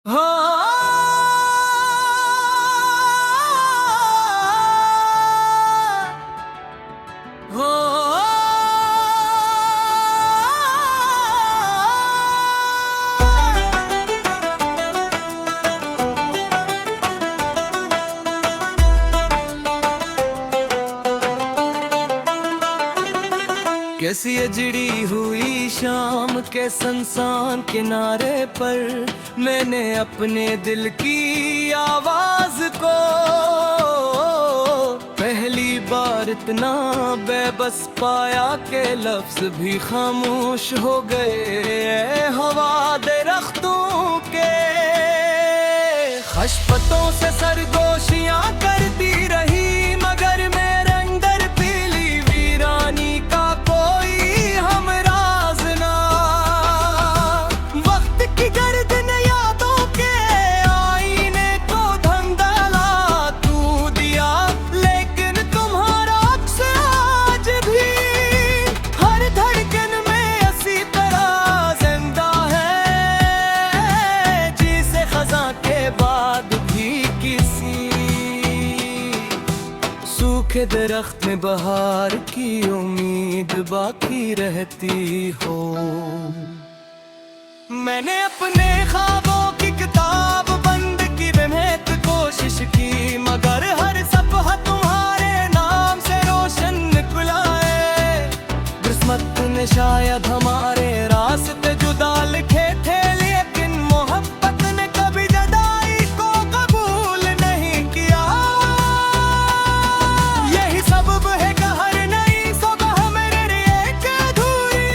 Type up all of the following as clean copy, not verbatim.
हो हो कैसी ये जिड़ी हुई शाम के सुनसान किनारे पर मैंने अपने दिल की आवाज को पहली बार इतना बेबस पाया के लफ्ज भी खामोश हो गए। हवा दरख्तों के खशपतों से सरगोशियां करती रही, मगर मेरे अंदर पीली वीरानी का कोई हमराज ना। वक्त की गर्दन यादों के आईने को धंधला तू दिया, लेकिन तुम्हारा अक्स आज भी हर धड़कन में इसी तरह जिंदा है, जिसे खजा के बाद भी किसी सूखे दरख्त में बहार की उम्मीद बाकी रहती हो। मैंने अपने ख्वाबों की किताब बंद की बेमेहनत कोशिश की, मगर हर सफ़हा तुम्हारे नाम से रोशन निकला है। किस्मत ने शायद हमारे रास्ते जुदा लिखे थे, लेकिन मोहब्बत ने कभी जुदाई को कबूल नहीं किया। यही सबब है कि हर नई सुबह मेरे लिए एक अधूरी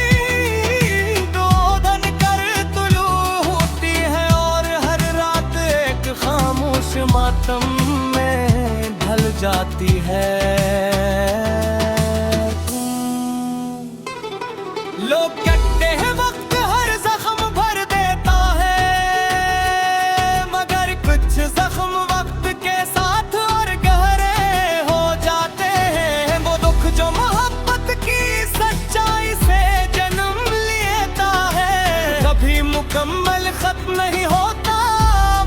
दो धन कर तुलू होती है, और हर रात एक खामोश मातम में ढल जाती है। लोग कहते हैं वक्त हर जख्म भर देता है, मगर कुछ जख्म वक्त के साथ और गहरे हो जाते हैं। वो दुख जो मोहब्बत की सच्चाई से जन्म लेता है, कभी मुकम्मल खत्म नहीं होता,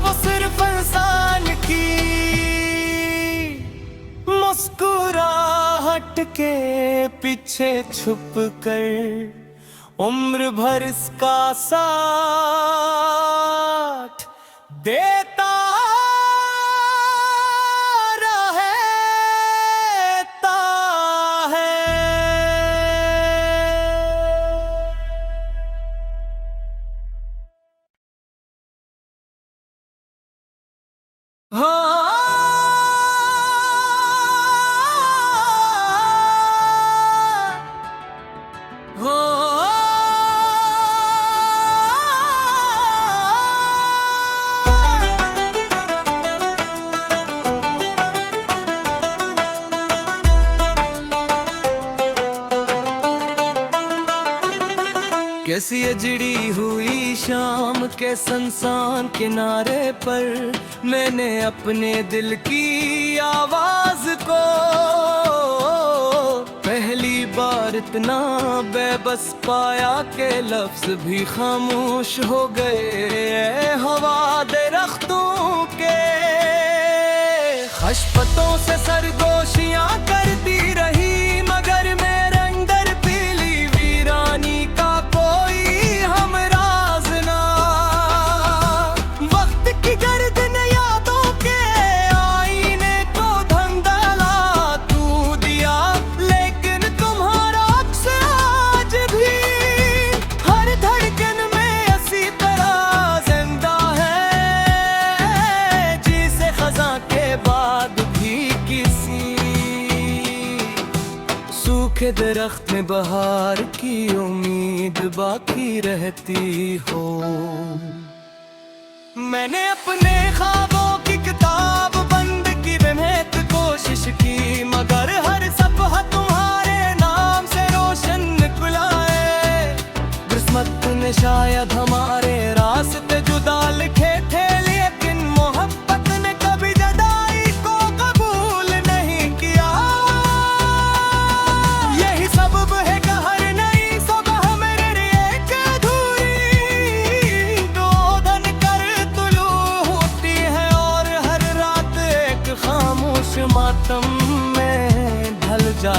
वो सिर्फ इंसान की मुस्कुराहट के पीछे छुप कर उम्र भर इसका साथ देता रहता है। हो कैसी ये जिड़ी हुई शाम के सुनसान किनारे पर मैंने अपने दिल की आवाज को पहली बार इतना बेबस पाया के लफ्ज भी खामोश हो गए। हवा दरख्तों के खशपतों से सरगोशियां करती रही, मगर मेरे अंदर पीली वीरानी का कोई हमराज ना। वक्त की गर्दन यादों के आईने को धंधला तू दिया, लेकिन तुम्हारा अक्स आज भी हर धड़कन में इसी तरह जिंदा है, जिसे खजा के बाद भी किसी सूखे दरख्त में बहार की उम्मीद बाकी रहती हो। मैंने अपने ख्वाबों की किताब बंद की बेमेहनत कोशिश की, मगर हर सफ़हा तुम्हारे नाम से रोशन निकला है। किस्मत ने शायद हमारे रास्ते जुदा लिखे थे, लेकिन मोहब्बत ने कभी जुदाई को कबूल नहीं किया। यही सबब है कि हर नई सुबह मेरे लिए एक अधूरी दो धन कर तुलू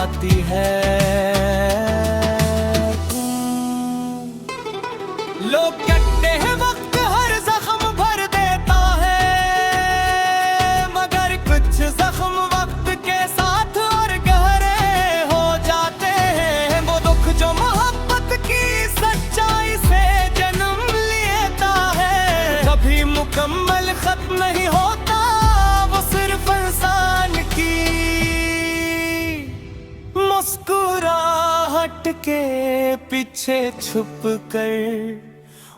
जाती है। लोग कहते हैं वक्त हर जख्म भर देता है, मगर कुछ जख्म वक्त के साथ और गहरे हो जाते हैं। वो दुख जो मोहब्बत की सच्चाई से जन्म लेता है, कभी मुकम्मल खत्म नहीं होता, वो सिर्फ इंसान की मुस्कुराहट के पीछे छुप कर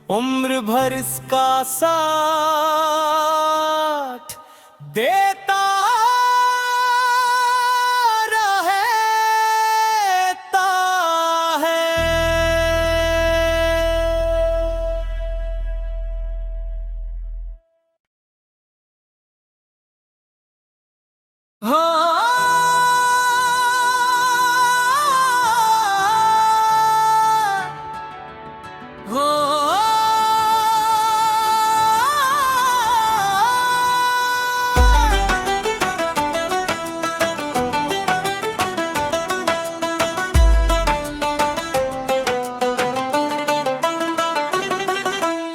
उम्र भर इसका साथ देता रहता है। हाँ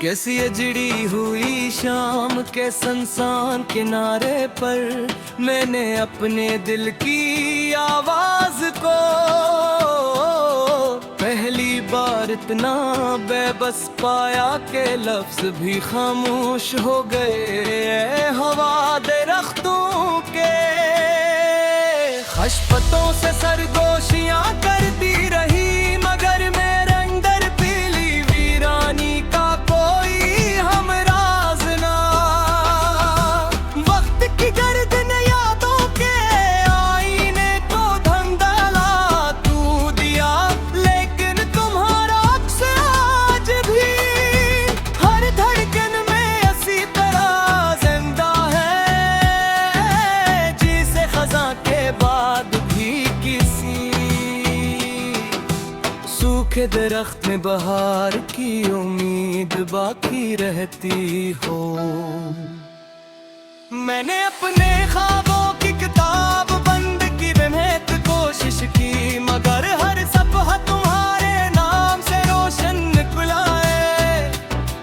कैसी अजड़ी हुई शाम के सुनसान किनारे पर, मैंने अपने दिल की आवाज को पहली बार इतना बेबस पाया कि लफ्ज भी खामोश हो गए। हवा दरख्तों के खशपतों से सरगोशियां करती रही, मगर मेरे अंदर पीली वीरानी का कोई हमराज ना। वक्त की गर्दन यादों के आईने को धंधला तू दिया, लेकिन तुम्हारा अक्स आज भी हर धड़कन में इसी तरह जिंदा है, जिसे खजा के बाद भी किसी सूखे दरख्त में बहार की उम्मीद बाकी रहती हो। मैंने अपने ख्वाबों की किताब बंद की बेमेत कोशिश की, मगर हर सफ़हा तुम्हारे नाम से रोशन निकला है।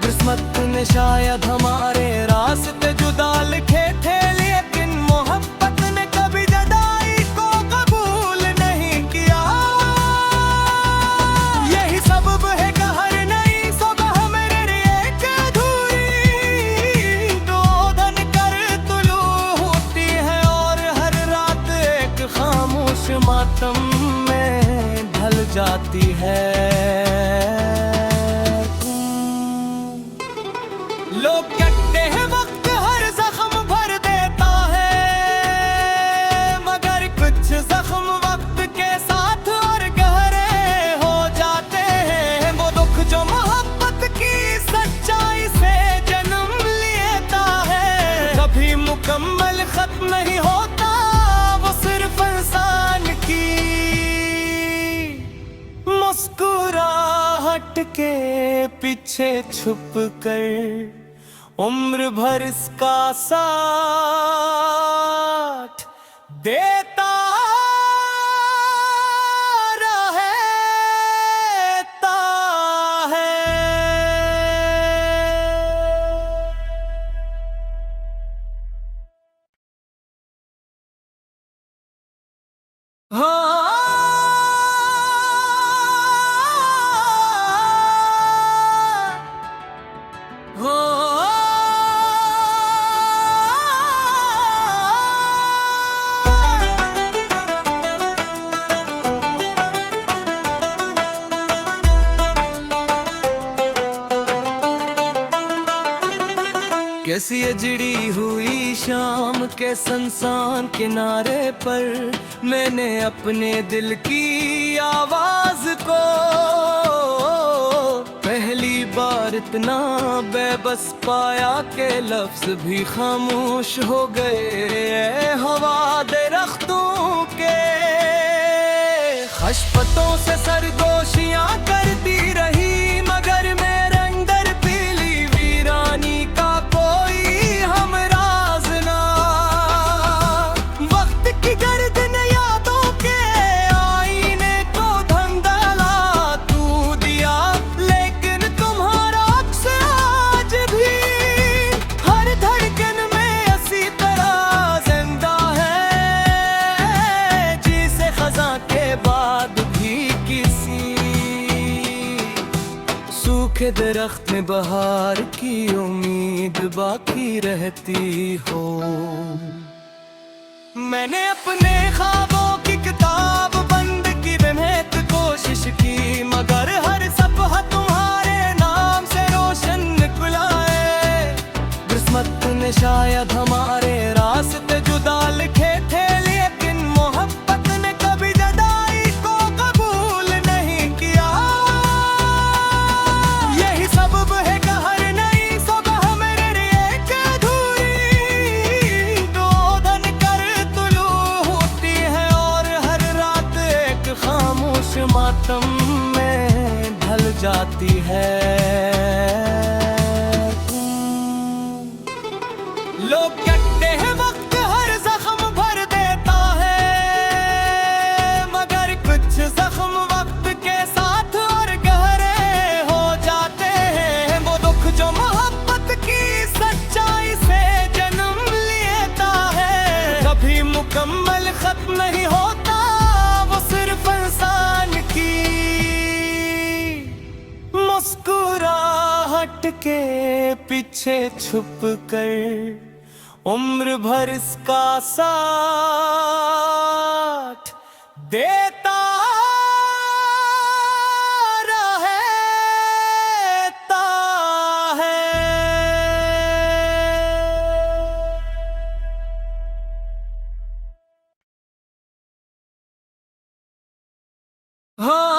किस्मत ने शायद हमारे रास्ते जुदा लिखे थे, लेकिन मोहब्बत ने कभी जुदाई को कबूल नहीं किया। यही सबब है कि हर नई सुबह मेरे लिए एक अधूरी दोधन कर तुलू होती है, और हर रात एक खामोश मातम में ढल जाती है। लोग कहते हैं वक्त हर जख्म भर देता है, मगर कुछ जख्म वक्त के साथ और गहरे हो जाते हैं। वो दुख जो मोहब्बत की सच्चाई से जन्म लेता है, कभी मुकम्मल खत्म नहीं होता, वो सिर्फ इंसान की मुस्कुराहट के पीछे छुप कर उम्र भर इसका साथ देता रहता है। हाँ कैसी अजड़ी हुई शाम के सुनसान किनारे पर, मैंने अपने दिल की आवाज को पहली बार इतना बेबस पाया कि लफ्ज भी खामोश हो गए। हवा दरख्तों के खशपतों से सरगोशियां करती रही, मगर मेरे अंदर पीली वीरानी का कोई हमराज ना। वक्त की गर्दन यादों के सूखे दरख्त में बहार की उम्मीद बाकी रहती हो। मैंने अपने ख्वाबों की किताब बंद की, बेमेहनत कोशिश की, मगर हर सफ़हा तुम्हारे नाम से रोशन निकला है। किस्मत ने शायद हमारे रास्ते जुदा लिखे थे, लेकिन मोहब्बत ने कभी जुदाई को कबूल नहीं किया। यही सबब है कि हर नई सुबह मेरे लिए एक अधूरी दो धन कर तुलू होती है, और हर रात एक खामोश मातम में ढल जाती है। लोग कहते हैं वक्त हर जख्म भर देता है, मगर कुछ जख्म वक्त के साथ और गहरे हो जाते हैं। वो दुख जो मोहब्बत की सच्चाई से जन्म लेता है, कभी मुकम्मल खत्म नहीं होता। वो सिर्फ इंसान की मुस्कुराहट के पीछे छुप कर उम्र भर इसका साथ देता रहता है। हाँ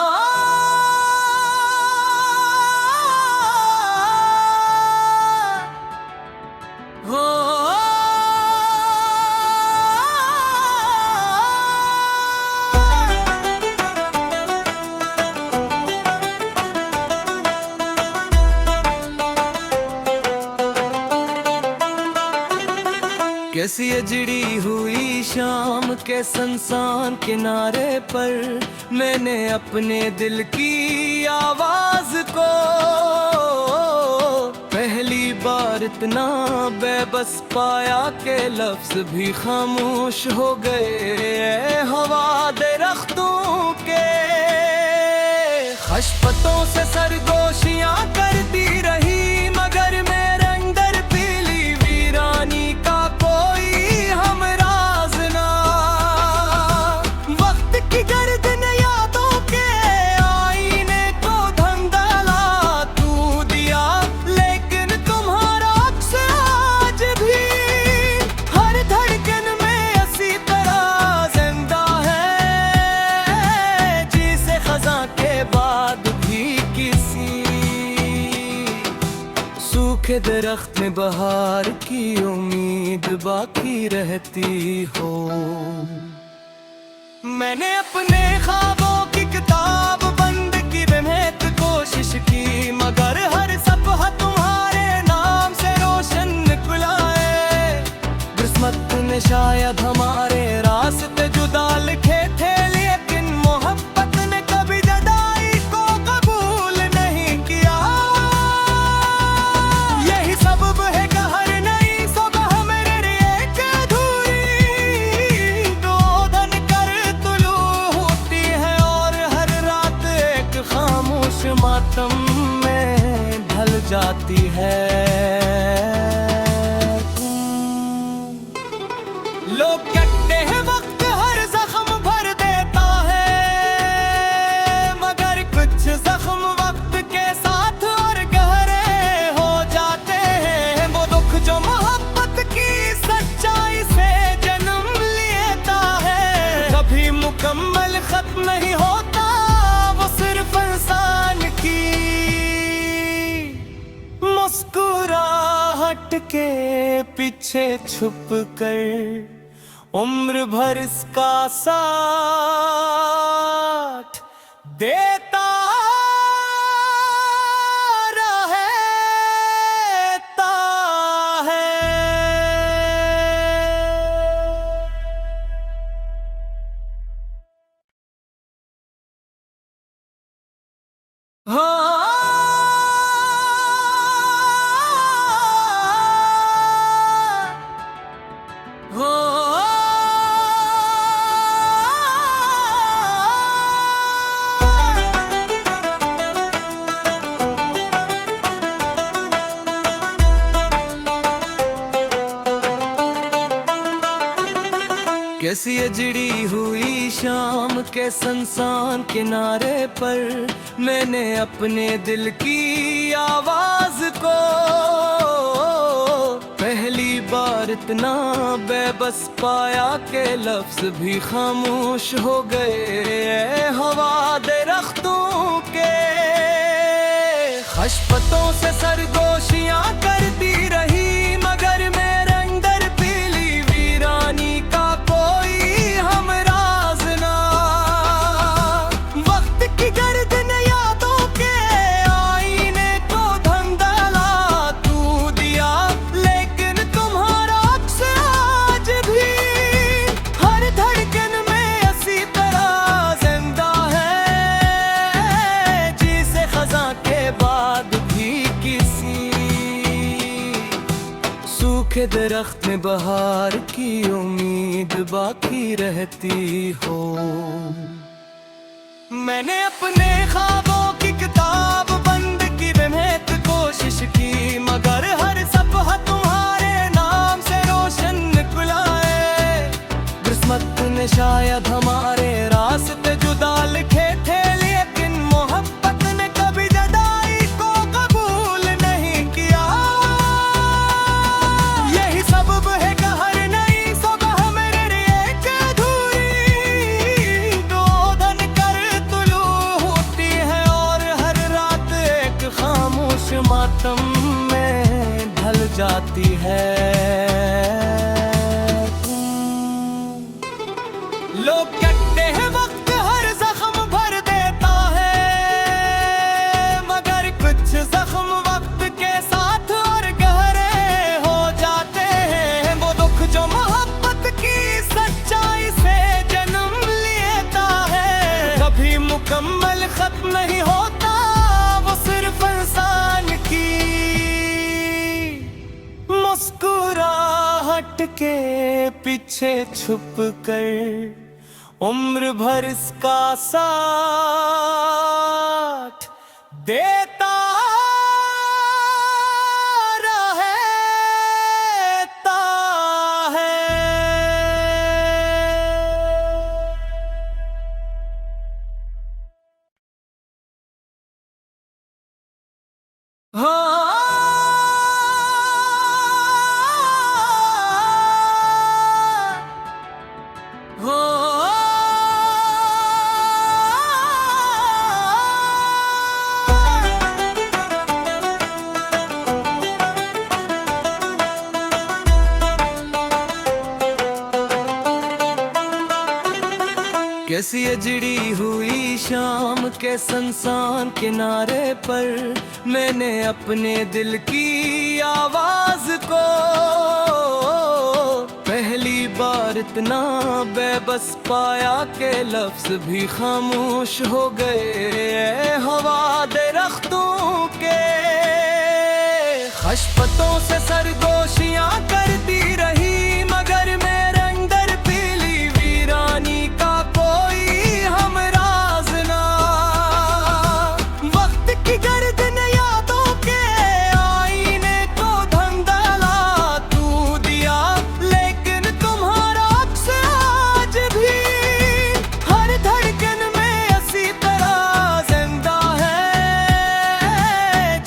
कैसी अजड़ी हुई शाम के सुनसान किनारे पर, मैंने अपने दिल की आवाज को पहली बार इतना बेबस पाया कि लफ्ज भी खामोश हो गए। हवा दरख्तों के खशपतों से सरगोशियां करती रही, मगर मेरे अंदर पीली वीरानी का कोई हमराज ना। वक्त की गर्दन यादों के आईने को धंधला तू दिया, लेकिन तुम्हारा अक्स आज भी हर धड़कन में इसी तरह जिंदा है, जिसे खज़ां के बाद भी किसी सूखे दरख्त में बहार की उम्मीद बाकी रहती हो। मैंने अपने ख्वाबों की किताब बंद की, बेमेहनत कोशिश की, मगर हर सफ़हा तुम्हारे नाम से रोशन निकला है। किस्मत ने शायद हमारे रास्ते जुदा लिखे थे, लेकिन मोहब्बत ने कभी जुदाई को कबूल नहीं किया। यही सबब है कि हर नई सुबह मेरे लिए एक अधूरी दो धन कर तुलू होती है, और हर रात एक खामोश मातम में ढल जाती है। लोग कहते हैं वक्त हर जख्म भर देता है, मगर कुछ जख्म वक्त के साथ और गहरे हो जाते हैं। वो दुख जो मोहब्बत की सच्चाई से जन्म लेता है, कभी मुकम्मल खत्म नहीं होता। वो सिर्फ इंसान की मुस्कुराहट के पीछे छुप कर उम्र भर इसका साथ देता रहता है। हाँ कैसी अजड़ी हुई शाम के सुनसान किनारे पर मैंने अपने दिल की आवाज को पहली बार इतना बेबस पाया के लफ्ज भी खामोश हो गए। हवा दरख्तों के खशपतों से सरगोशियां करती रही, मगर मेरे अंदर पीली वीरानी का कोई हमराज ना। वक्त की गर्दन यादों के आईने को धंधला तू दिया, लेकिन तुम्हारा अक्स आज भी हर धड़कन में इसी तरह जिंदा है, जिसे खज़ां के बाद भी किसी सूखे दरख्त में बहार की उम्मीद बाकी रहती हो। मैंने अपने ख्वाबों की किताब बंद की, बेमेत कोशिश की, मगर हर सफ़हा तुम्हारे नाम से रोशन निकला है। किस्मत ने शायद हमारे रास्ते जुदा लिखे थे, लेकिन मोहब्बत ने कभी जुदाई को कबूल नहीं किया। यही सबब है कि हर नई सुबह मेरे लिए एक अधूरी दोधन कर तुलू होती है, और हर रात एक खामोश मातम में ढल जाती है। लोग कहते हैं वक्त हर जख्म भर देता है, मगर कुछ जख्म वक्त के साथ और गहरे हो जाते हैं। वो दुख जो मोहब्बत की सच्चाई से जन्म लेता है, कभी मुकम्मल खत्म नहीं होता, वो सिर्फ इंसान की मुस्कुराहट के पीछे छुप कर उम्र भर इसका साथ देता रहता है। कैसी अजड़ी हुई शाम के सुनसान किनारे पर मैंने अपने दिल की आवाज को पहली बार इतना बेबस पाया के लफ्ज भी खामोश हो गए। हवा दरख्तों के खशपतों से सरगोशियां करती रही, मगर मेरे अंदर पीली वीरानी का कोई हमराज ना। वक्त की गर्दन यादों के आईने को धंधला तू दिया, लेकिन तुम्हारा अक्स आज भी हर धड़कन में इसी तरह जिंदा है,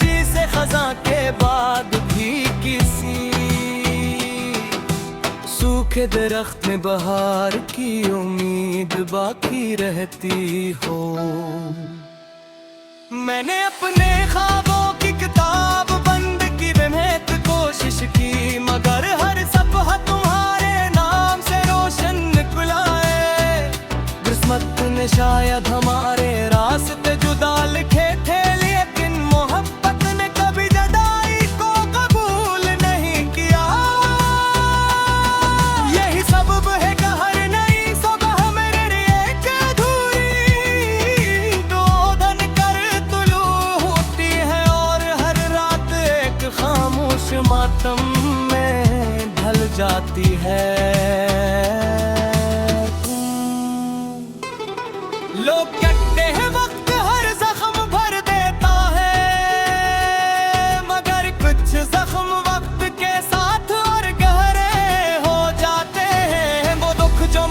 जिसे खज़ां के बाद भी किसी सूखे दरख्त में बहार की उम्मीद बाकी रहती हो। मैंने अपने ख्वाबों की किताब बंद की, बेमेत कोशिश की, मगर हर सफ़हा तुम्हारे नाम से रोशन निकला है। किस्मत ने शायद हमारे रास्ते जुदा लिखे थे, लेकिन मोहब्बत ने कभी जुदाई को कबूल नहीं किया। यही सबब है कि हर नई सुबह मेरे लिए एक अधूरी दोधन कर तुलू होती है, और हर रात एक खामोश मातम में ढल जाती है। लोग कहते हैं वक्त हर जख्म भर देता है, मगर कुछ जख्म वक्त के साथ और गहरे हो जाते हैं। वो दुख जो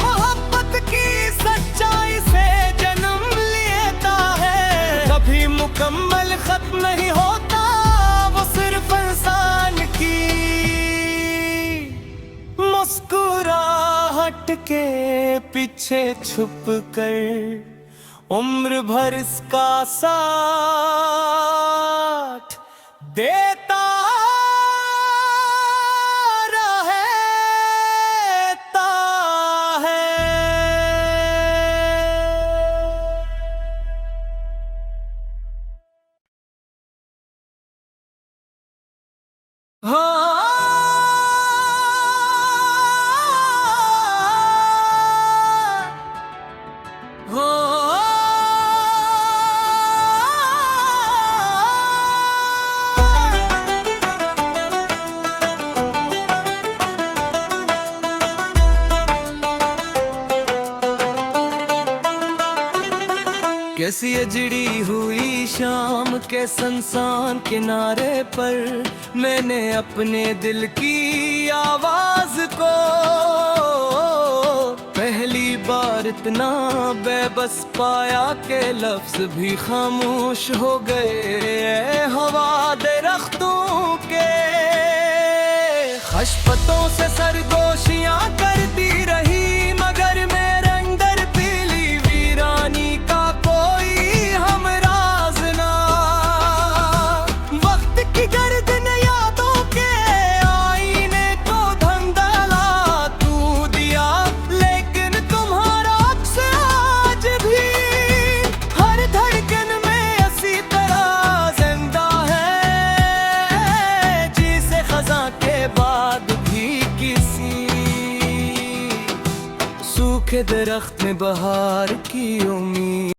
पीछे छुप कर उम्र भर इसका साथ देता रहता है। कैसी अजड़ी हुई शाम के सुनसान किनारे पर मैंने अपने दिल की आवाज को पहली बार इतना बेबस पाया के लफ्ज भी खामोश हो गए। हवा दरख्तों के खशपतों से सरगोशियां करती रही मगर मेरे अंदर पीली वीरानी का सूखे दरख्त में बहार की उम्मीद।